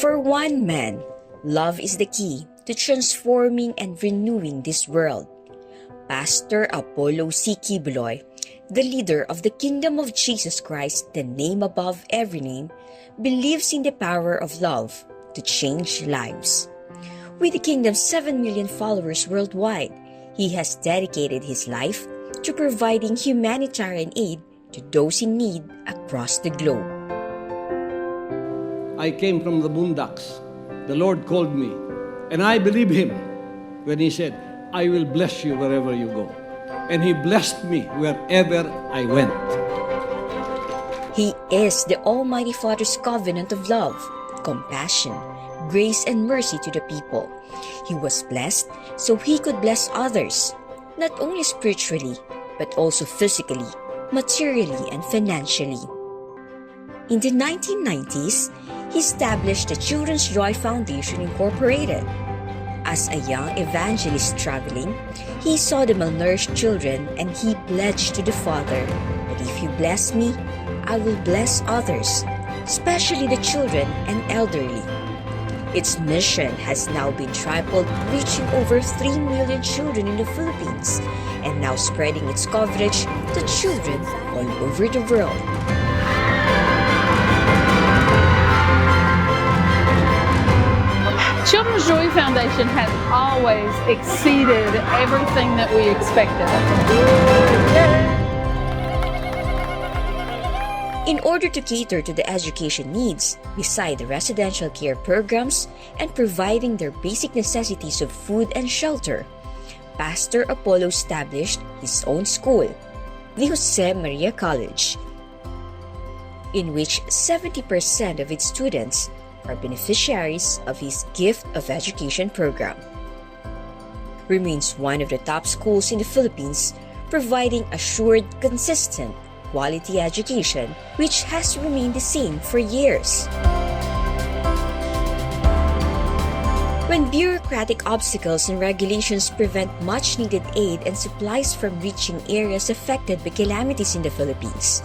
For one man, love is the key to transforming and renewing this world. Pastor Apollo C. Quiboloy, the leader of the Kingdom of Jesus Christ, the name above every name, believes in the power of love to change lives. With the Kingdom's 7 million followers worldwide, he has dedicated his life to providing humanitarian aid to those in need across the globe. I came from the boondocks. The Lord called me, and I believe Him when He said, I will bless you wherever you go. And He blessed me wherever I went. He is the Almighty Father's covenant of love, compassion, grace, and mercy to the people. He was blessed so He could bless others, not only spiritually, but also physically, materially, and financially. In the 1990s, he established the Children's Joy Foundation Incorporated. As a young evangelist traveling, he saw the malnourished children and he pledged to the Father that if you bless me, I will bless others, especially the children and elderly. Its mission has now been tripled, reaching over 3 million children in the Philippines, and now spreading its coverage to children all over the world. Children's Joy Foundation has always exceeded everything that we expected. In order to cater to the education needs, beside the residential care programs and providing their basic necessities of food and shelter, Pastor Apollo established his own school, the Jose Maria College, in which 70% of its students are beneficiaries of his Gift of Education program. Remains one of the top schools in the Philippines, providing assured, consistent, quality education which has remained the same for years. When bureaucratic obstacles and regulations prevent much-needed aid and supplies from reaching areas affected by calamities in the Philippines,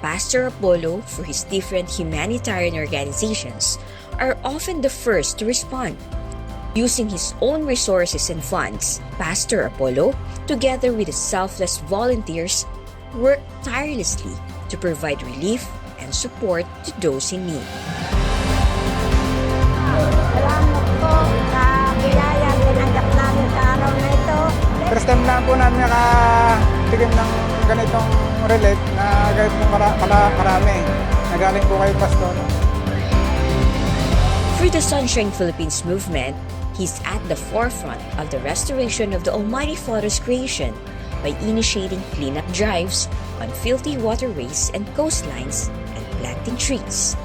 Pastor Apollo, for his different humanitarian organizations, are often the first to respond. Using his own resources and funds, Pastor Apollo, together with the selfless volunteers, work tirelessly to provide relief and support to those in need. Salamat po sa biyaya tinanggap namin sa araw na ito. First time lang po namin nakatikim ng ganitong relief na kahit marami. Nagaling po kayo, Pastor. Through the Sunshine Philippines movement, he's at the forefront of the restoration of the Almighty Father's creation by initiating cleanup drives on filthy waterways and coastlines and planting trees.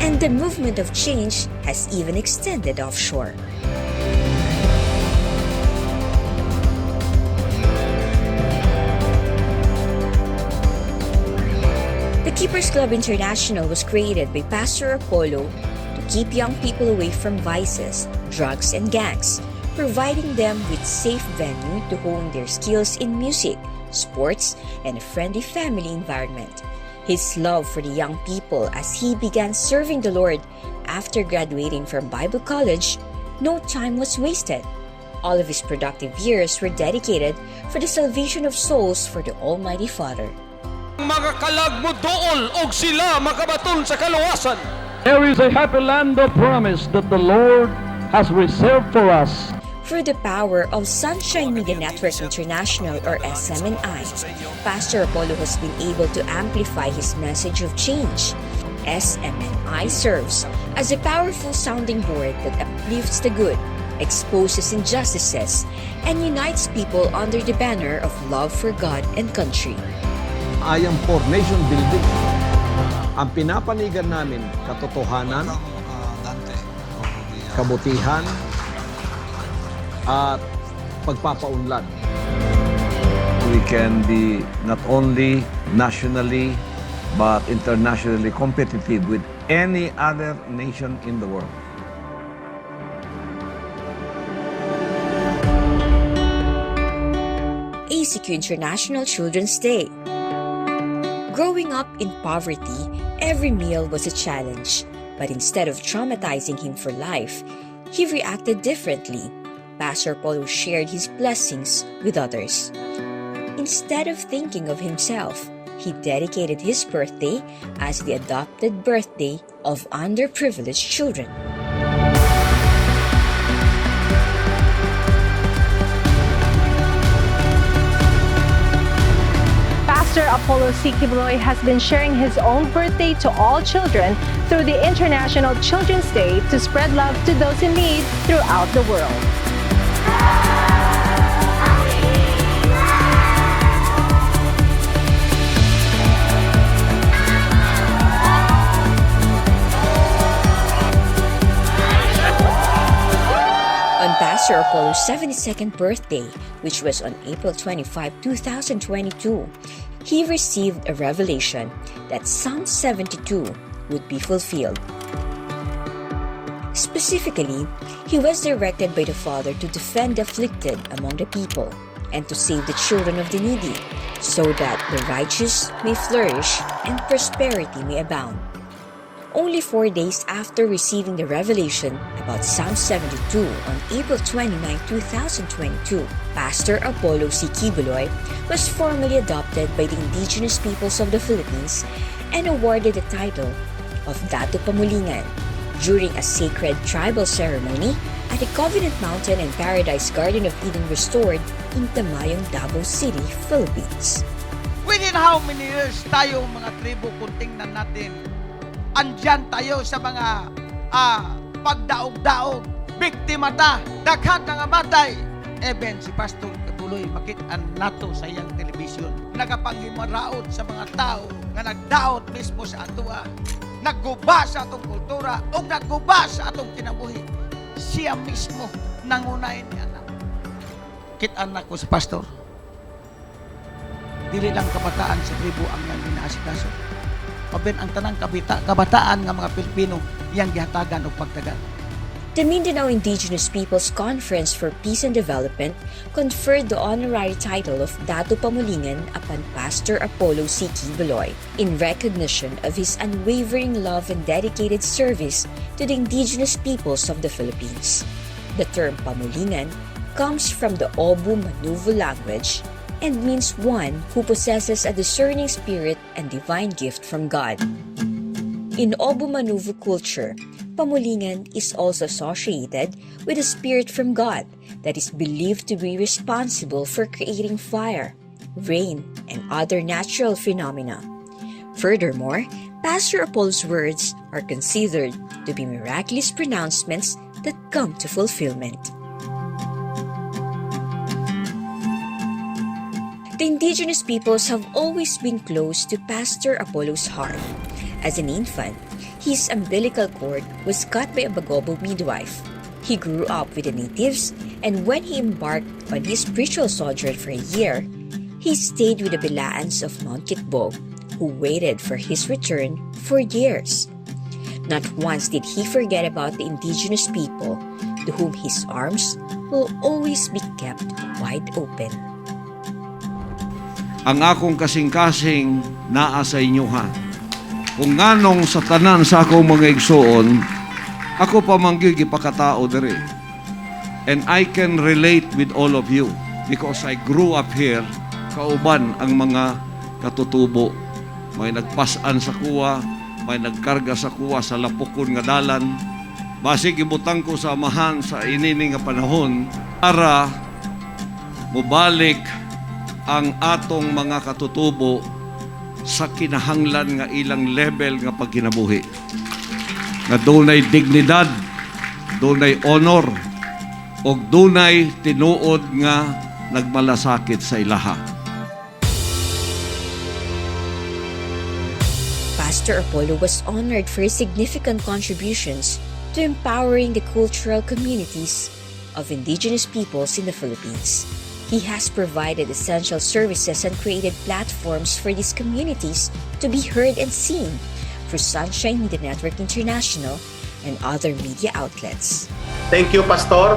And the movement of change has even extended offshore. The Keepers Club International was created by Pastor Apollo to keep young people away from vices, drugs, and gangs, providing them with safe venue to hone their skills in music, sports, and a friendly family environment. His love for the young people as he began serving the Lord after graduating from Bible college, no time was wasted. All of his productive years were dedicated for the salvation of souls for the Almighty Father. Magakalag mo dool og sila makabaton sa kaluwasan. There is a happy land of promise that the Lord has reserved for us. Through the power of Sunshine Media Network International or SMNI, Pastor Apollo has been able to amplify his message of change. SMNI serves as a powerful sounding board that uplifts the good, exposes injustices, and unites people under the banner of love for God and country. I am for nation building. Ang pinapanigan namin, katotohanan, kabutihan, at pagpapaunlad. We can be not only nationally but internationally competitive with any other nation in the world. PCQ International Children's Day. Growing up in poverty, every meal was a challenge, but instead of traumatizing him for life, he reacted differently. Pastor Apollo shared his blessings with others. Instead of thinking of himself, he dedicated his birthday as the adopted birthday of underprivileged children. Pastor Apollo C. Quiboloy has been sharing his own birthday to all children through the International Children's Day to spread love to those in need throughout the world. On Pastor Apollo's 72nd birthday, which was on April 25, 2022, he received a revelation that Psalm 72 would be fulfilled. Specifically, he was directed by the Father to defend the afflicted among the people and to save the children of the needy, so that the righteous may flourish and prosperity may abound. Only 4 days after receiving the revelation about Psalm 72 on April 29, 2022, Pastor Apollo C. Quiboloy was formally adopted by the Indigenous peoples of the Philippines and awarded the title of Datu Pamulingan during a sacred tribal ceremony at the Covenant Mountain and Paradise Garden of Eden Restored in Tamayong, Davao City, Philippines. Within how many years tayo mga tribo kung tingnan natin, andyan tayo sa mga pagdaog-daog, biktima ta, daghan nga matay. Even si Pastor Quiboloy makitaan nato sa iyang telebisyon. Nagapanghimaraot sa mga tao nga nagdaot mismo sa atua. Nagguba sa atong kultura o nagguba sa atong kinabuhi. Siya mismo nangunay niya na. Kitaan na ko sa Pastor. Dili lang kabataan sa tribo ang yang ginaasikaso. Paben ang tanang kabataan ng mga Pilipino yang gihatagan og pagtagal. The Mindanao Indigenous Peoples Conference for Peace and Development conferred the honorary title of Datu Pamulingan upon Pastor Apollo C. Quiboloy in recognition of his unwavering love and dedicated service to the indigenous peoples of the Philippines. The term Pamulingan comes from the Obu Manuvu language and means one who possesses a discerning spirit and divine gift from God. In Obu Manuvu culture, Pamulingan is also associated with a spirit from God that is believed to be responsible for creating fire, rain, and other natural phenomena. Furthermore, Pastor Apollo's words are considered to be miraculous pronouncements that come to fulfillment. The indigenous peoples have always been close to Pastor Apollo's heart. As an infant, his umbilical cord was cut by a Bagobo midwife. He grew up with the natives, and when he embarked on his spiritual sojourn for a year, he stayed with the Bilaans of Mount Kitbog, who waited for his return for years. Not once did he forget about the indigenous people, to whom his arms will always be kept wide open. Ang akong kasing-kasing naa sa inyoha. Kung nganong sa tanan sa akong mga igsoon, ako pa manggigipakatao diri. And I can relate with all of you because I grew up here, kauban ang mga katutubo. May nagpasan sa kuwa, may nagkarga sa kuwa sa lapukon nga dalan. Basig ibutang ko sa amahan sa inini nga panahon para mubalik ang atong mga katutubo sa kinahanglan nga ilang level nga pagkinabuhi. Nga dunay dignidad, dunay honor, o dunay tinuod nga nagmalasakit sa ilaha. Pastor Apollo was honored for his significant contributions to empowering the cultural communities of indigenous peoples in the Philippines. He has provided essential services and created platforms for these communities to be heard and seen through Sunshine Media Network International and other media outlets. Thank you, Pastor.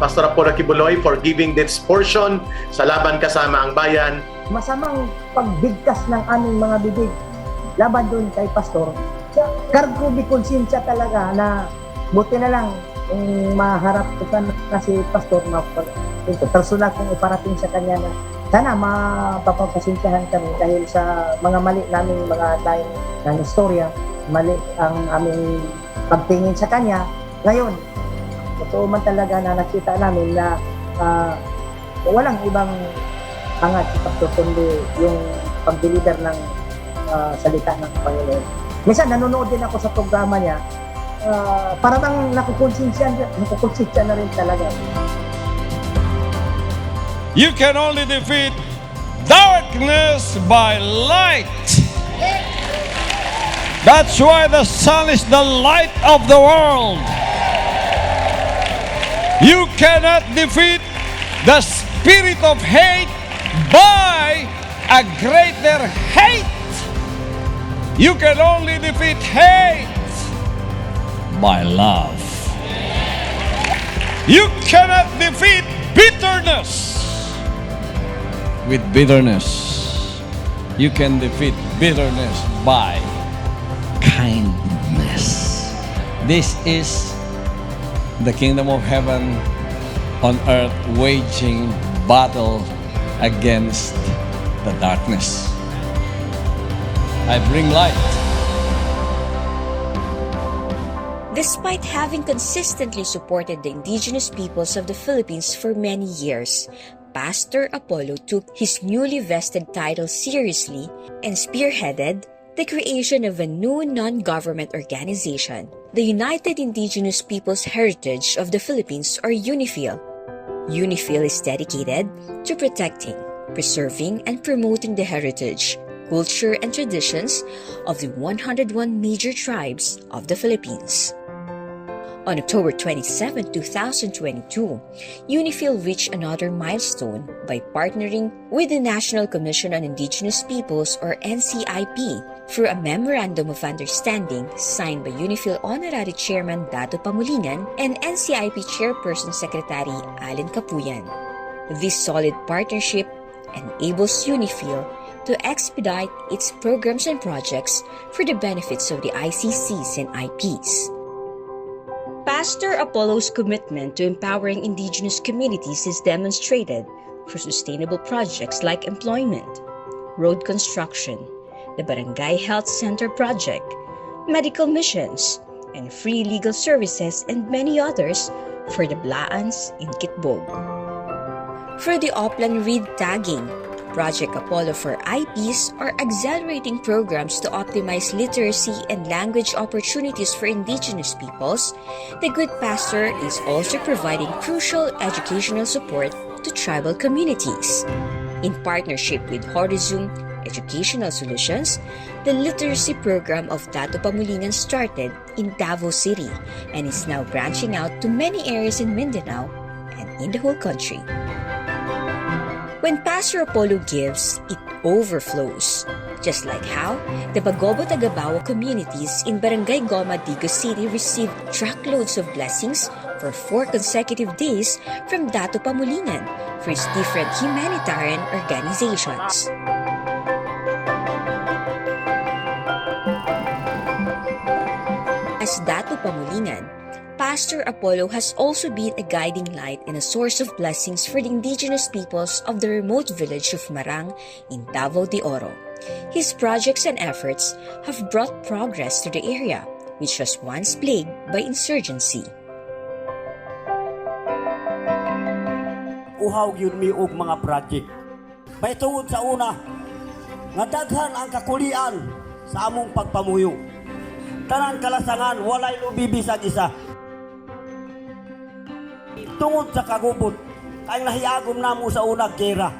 Pastor Apollo Quiboloy, for giving this portion sa laban kasama ang bayan. Masamang pagbigkas ng aming mga bibig laban doon kay Pastor. Cargo di konsensya talaga na buti na lang kung maharap ko ka na si Pastor, personal kong iparating sa kanya na sana mapapasensyahan kami dahil sa mga mali naming mga time ng istorya, mali ang aming pagtingin sa kanya. Ngayon, totoo man talaga na nakita namin na walang ibang angat si Pastor kundi yung pag-deliver ng salita ng Panginoon. Minsan nanonood din ako sa programa niya, para bang nakukonsensya na rin talaga. You can only defeat darkness by light. That's why the sun is the light of the world. You cannot defeat the spirit of hate by a greater hate. You can only defeat hate by love. You cannot defeat bitterness with bitterness. You can defeat bitterness by kindness. This is the kingdom of heaven on earth waging battle against the darkness. I bring light. Despite having consistently supported the indigenous peoples of the Philippines for many years, Pastor Apollo took his newly vested title seriously and spearheaded the creation of a new non-government organization, the United Indigenous Peoples Heritage of the Philippines, or UniPhil. UniPhil is dedicated to protecting, preserving, and promoting the heritage, culture, and traditions of the 101 major tribes of the Philippines. On October 27, 2022, UniPhil reached another milestone by partnering with the National Commission on Indigenous Peoples, or NCIP, through a Memorandum of Understanding signed by UniPhil Honorary Chairman Datu Pamulingan and NCIP Chairperson Secretary Allen Capuyan. This solid partnership enables UniPhil to expedite its programs and projects for the benefits of the ICCs and IPs. Pastor Apollo's commitment to empowering indigenous communities is demonstrated through sustainable projects like employment, road construction, the Barangay Health Center project, medical missions, and free legal services, and many others for the Blaans in Kitbog. For the Oplan Read Tagging, Project Apollo for IPs are accelerating programs to optimize literacy and language opportunities for indigenous peoples. The Good Pastor is also providing crucial educational support to tribal communities. In partnership with Horizon Educational Solutions, the literacy program of Datu Pamulingan started in Davao City and is now branching out to many areas in Mindanao and in the whole country. When Pastor Apollo gives, it overflows. Just like how the Bagobo Tagabawa communities in Barangay Goma, Digo City received truckloads of blessings for 4 consecutive days from Datu Pamulingan for its different humanitarian organizations. As Datu Pamulingan, Pastor Apollo has also been a guiding light and a source of blessings for the indigenous peoples of the remote village of Marang in Davao de Oro. His projects and efforts have brought progress to the area, which was once plagued by insurgency. Uhaw yun mi og mga project. May tungod sa una, nga daghan ang kakulian sa among pagpamuyo. Tanan kalasangan, walay lubi bisag isa. Tungod sa kagubot, kay nahiyagom namo sa unang gera.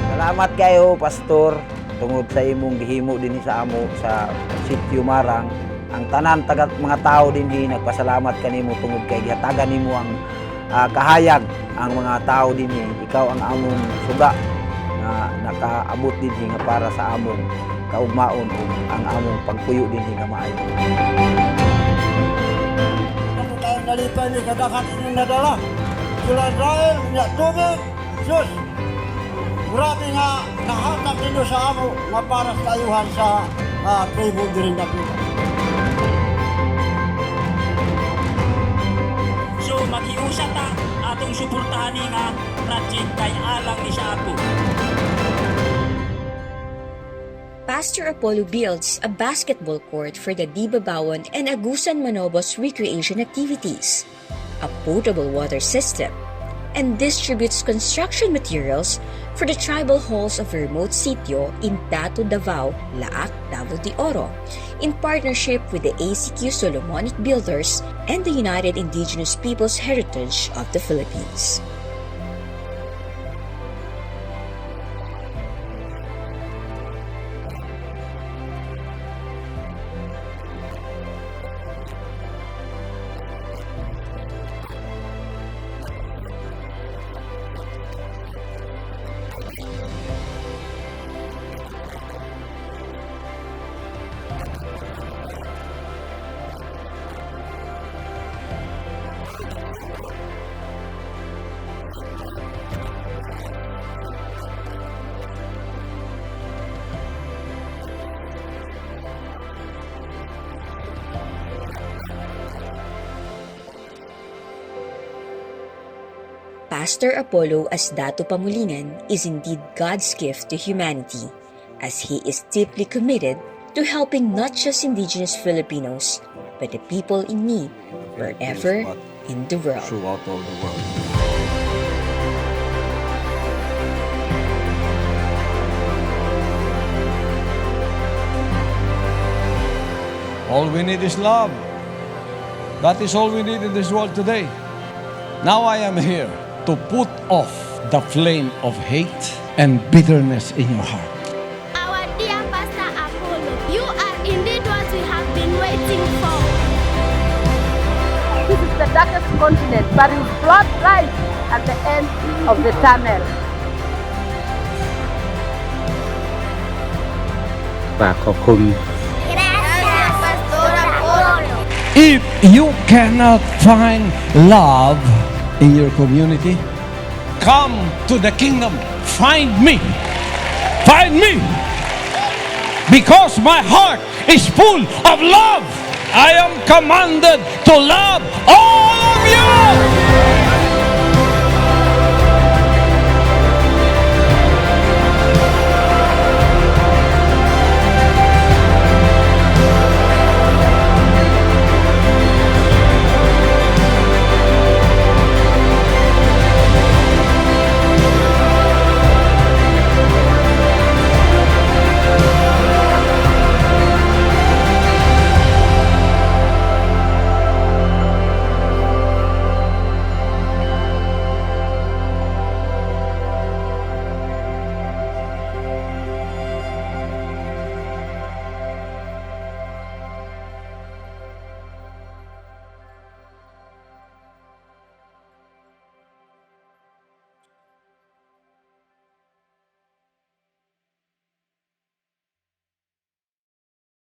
Salamat kayo, Pastor, tungod sa imong gihimo din sa amo sa Sitio Marang. Ang tanan tagat mga tao dinhi nagpasalamat kanimo tungod kay gihatagan nimo ang kahayag ang mga tao dinhi. Ikaw ang among suga na nakaabot dinhi nga para sa among kaugmaon ug ang among pagpuyo dinhi nga maayo. Ako tayo nalipay ni kadakat inyong nadala. Sila Israel, niya tubig, Diyos. Grabe nga nahatag ninyo sa amo nga para sa ayuhan sa tribo din natin. So mag-iusa ta atong suportahan nga project kay alang ni sa ato. Pastor Apollo builds a basketball court for the Dibabawan and Agusan Manobos recreation activities, a potable water system, and distributes construction materials for the tribal halls of a remote sitio in Datu, Davao, Laak, Davao de Oro, in partnership with the ACQ Solomonic Builders and the United Indigenous Peoples Heritage of the Philippines. Pastor Apollo as Datu Pamulingan is indeed God's gift to humanity, as he is deeply committed to helping not just Indigenous Filipinos, but the people in need wherever in the world. Throughout all the world. All we need is love. That is all we need in this world today. Now I am here to put off the flame of hate and bitterness in your heart. Our dear Pastor Apollo, you are indeed what we have been waiting for. This is the darkest continent, but it will flood light at the end of the tunnel. If you cannot find love in your community, come to the kingdom. Find me. Find me. Because my heart is full of love. I am commanded to love all of you.